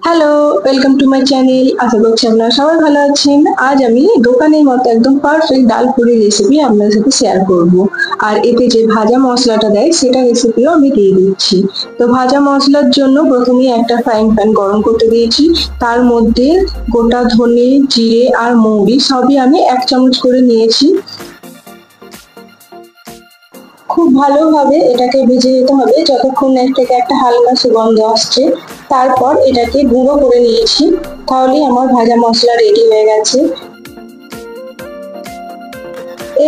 Hello, welcome to my channel. আশা করছি আপনারা সবাই ভালো আছেন। আজ আমি দোকানের মতো একদম পারফেক্ট ডাল পুরি রেসিপি আপনাদের সাথে শেয়ার করব। আর এতে যে ভাজা মশলাটা দেয় সেটা রেসিপিও আমি দিয়ে দিচ্ছি। তো ভাজা মশলার জন্য প্রথমেই একটা ফ্রাইং প্যান গরম করতে দিয়েছি। তার মধ্যে গোটা ধনে, জিরে আর মৌরি সবই আমি 1 চামচ করে নিয়েছি। খুব ভালোভাবে এটাকে ভেজে নিতে হবে যতক্ষণ এর থেকে একটা হালকা সুগন্ধ আসছে। তারপর এটাকে গুঁড়ো করে নিয়েছি, তাহলেই আমার ভাজা মশলা রেডি হয়ে গেছে।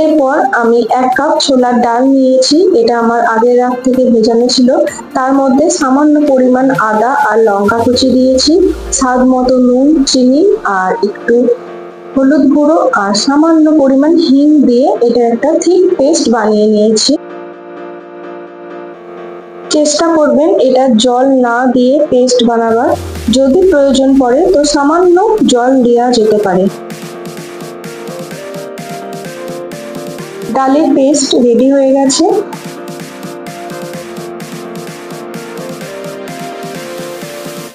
এরপর আমি 1 কাপ ছোলার ডাল নিয়েছি, এটা আমার আগের রাত থেকে ভেজানো ছিল। তার মধ্যে সামান্য পরিমাণ আদা আর লঙ্কা কুচি দিয়েছি, স্বাদ মতো নুন, চিনি আর একটু হলুদ গুঁড়ো আর সামান্য পরিমাণ হিং দিয়ে এটা একটা থিক পেস্ট বানিয়ে নিয়েছি। চেষ্টা করবেন এটা জল না দিয়ে পেস্ট বানাবার, যদি প্রয়োজন পড়ে তো সামান্য জল দেওয়া যেতে পারে। ডালের পেস্ট রেডি হয়ে গেছে।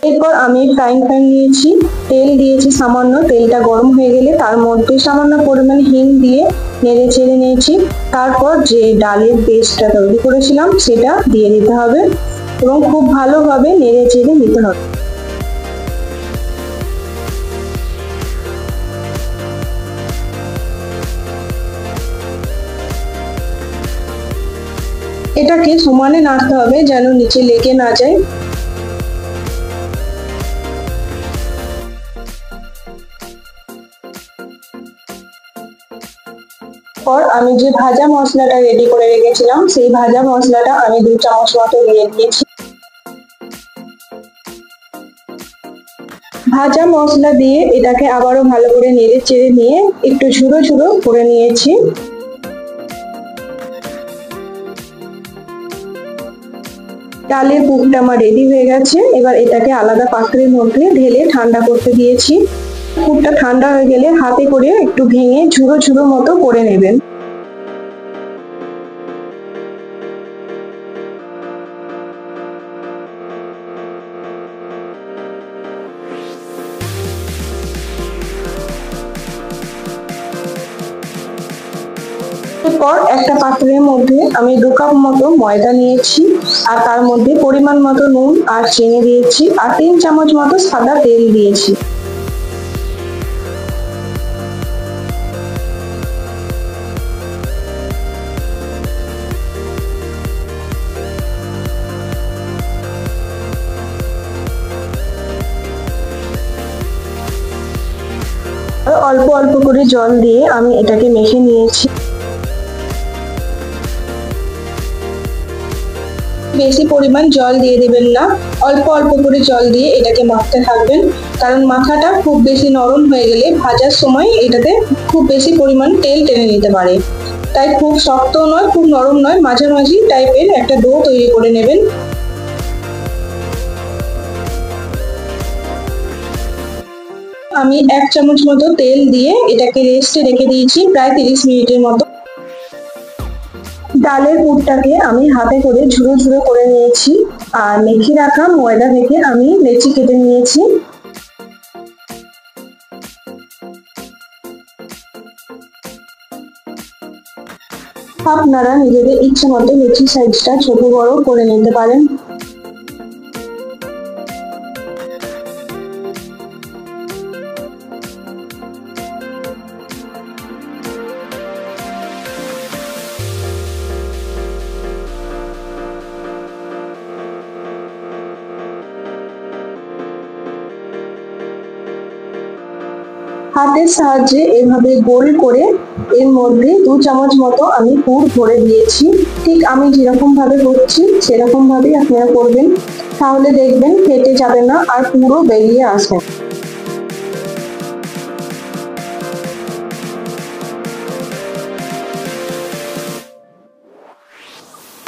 এরপর আমি ফ্রাইং প্যান নিয়েছি, তেল দিয়েছি সামান্য। তেলটা গরম হয়ে গেলে তার মধ্যে সামান্য পরিমাণ হিং দিয়ে নেড়ে চেড়ে নিয়েছি। তারপর যে ডালের পেস্টটা তৈরি করেছিলাম সেটা দিয়ে দিতে হবে এবং খুব ভালোভাবে নেড়ে চেড়ে নিতে হবে। এটাকে সমানে নাড়তে হবে যেন নিচে লেগে না যায়। পর আমি যে ভাজা মশলাটা রেডি করে রেখেছিলাম সেই ভাজা মশলাটা আমি 2 চামচ মতো দিয়ে দিয়েছি। ভাজা মশলা দিয়ে এটাকে আবারও ভালো করে নেড়ে চেড়ে নিয়ে একটু ঝুড়ো ঝুড়ো করে নিয়েছি। ডালের পুরটা আমার রেডি হয়ে গেছে। এবার এটাকে আলাদা পাত্রের মধ্যে ঢেলে ঠান্ডা করতে দিয়েছি। পুরটা ঠান্ডা হয়ে গেলে হাতে করে একটু ভেঙে ঝুড়ো ঝুড়ো মতো করে নেবেন। এরপর একটা পাত্রের মধ্যে আমি 2 কাপ মতো ময়দা নিয়েছি আর তার মধ্যে পরিমাণ মতো নুন আর চিনি দিয়েছি আর 3 চামচ মতো সাদা তেল দিয়েছি। অল্প অল্প করে জল দিয়ে আমি এটাকে মেখে নিয়েছি। বেশি পরিমাণ জল দিয়ে দেবেন না, অল্প অল্প করে জল দিয়ে এটাকে মাখতে থাকবেন, কারণ মাখাটা খুব বেশি নরম হয়ে গেলে ভাজার সময় এটাতে খুব বেশি পরিমাণ তেল টেনে নিতে পারে। তাই খুব শক্ত নয় খুব নরম নয়, মাঝামাঝি টাইপের একটা ডো তৈরি করে নেবেন। আমি 1 চামচ মতো তেল দিয়ে এটাকে রেস্টে রেখে দিয়েছি প্রায় 30 মিনিটের মতো। ডালের পুরটাকে আমি হাতে করে ঝুড়ো ঝুড়ো করে নিয়েছি আর মেখে রাখা ময়দা থেকে আমি লেচি কেটে নিয়েছি। আপনারা নিজেদের ইচ্ছে মতো লেচির সাইজটা ছোট বড় করে নিতে পারেন। হাতের সাহায্যে এভাবে গোল করে এর মধ্যে 2 চামচ মতো আমি পুর ভরে দিয়েছি। ঠিক আমি যেরকম ভাবে করছি সেরকম ভাবেই আপনারা করবেন, তাহলে দেখবেন ফেটে যাবে না আর পুরো বেরিয়ে আসবে।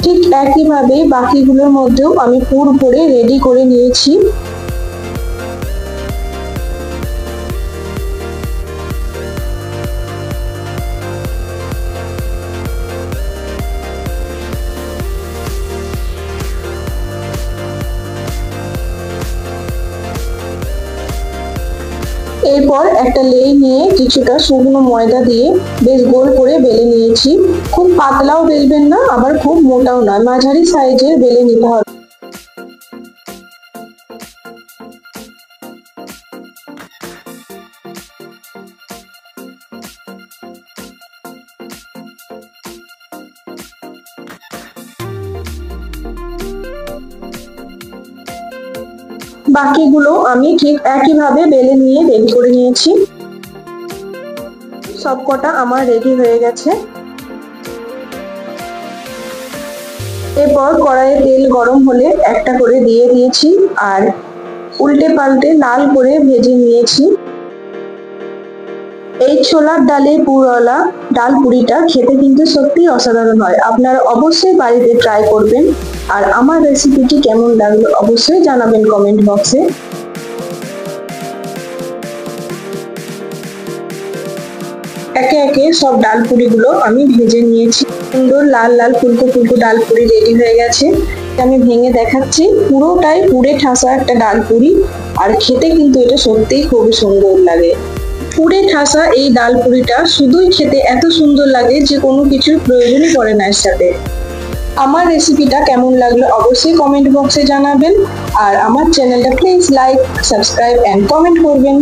ঠিক একইভাবে বাকিগুলোর মধ্যেও আমি পুর ভরে রেডি করে নিয়েছি। এরপর একটা লেই নিয়ে কিছুটা শুকনো ময়দা দিয়ে বেশ গোল করে বেলে নিয়েছি। খুব পাতলাও বেলবেন না, আবার খুব মোটাও নয়, মাঝারি সাইজের বেলে নিতে হবে। বাকিগুলো আমি ঠিক একইভাবে বেলে নিয়ে রেডি করে নিয়েছি। সবকটা আমার রেডি হয়ে গেছে। এরপর কড়াইয়ে তেল গরম হলে একটা করে দিয়ে দিয়েছি আর উল্টে পাল্টে লাল করে ভেজে নিয়েছি। এই ছোলার ডালের পুরওয়ালা ডাল পুরিটা খেতে কিন্তু সত্যি অসাধারণ হয়। আপনারা অবশ্যই বাড়িতে ট্রাই করবেন। আর আমার রেসিপিটি কেমন লাগলো অবশ্যই জানাবেন কমেন্ট বক্সে। একে একে সব ডাল পুরিগুলো আমি ভেজে নিয়েছি। সুন্দর লাল লাল ফুলকো ফুলকো ডাল পুরি রেডি হয়ে গেছে। আমি ভেঙে দেখাচ্ছি, পুরোটাই পুরে ঠাসা একটা ডাল পুরি। আর খেতে কিন্তু এটা সত্যিই খুবই সুন্দর লাগে। পুরে ঠাসা এই ডাল পুরিটা শুধুই খেতে এত সুন্দর লাগে যে কোনো কিছুর প্রয়োজনই পড়ে না এর সাথে। আমার রেসিপিটা কেমন লাগলো অবশ্যই কমেন্ট বক্সে জানাবেন। আর আমার চ্যানেলটা please like, subscribe and comment করবেন।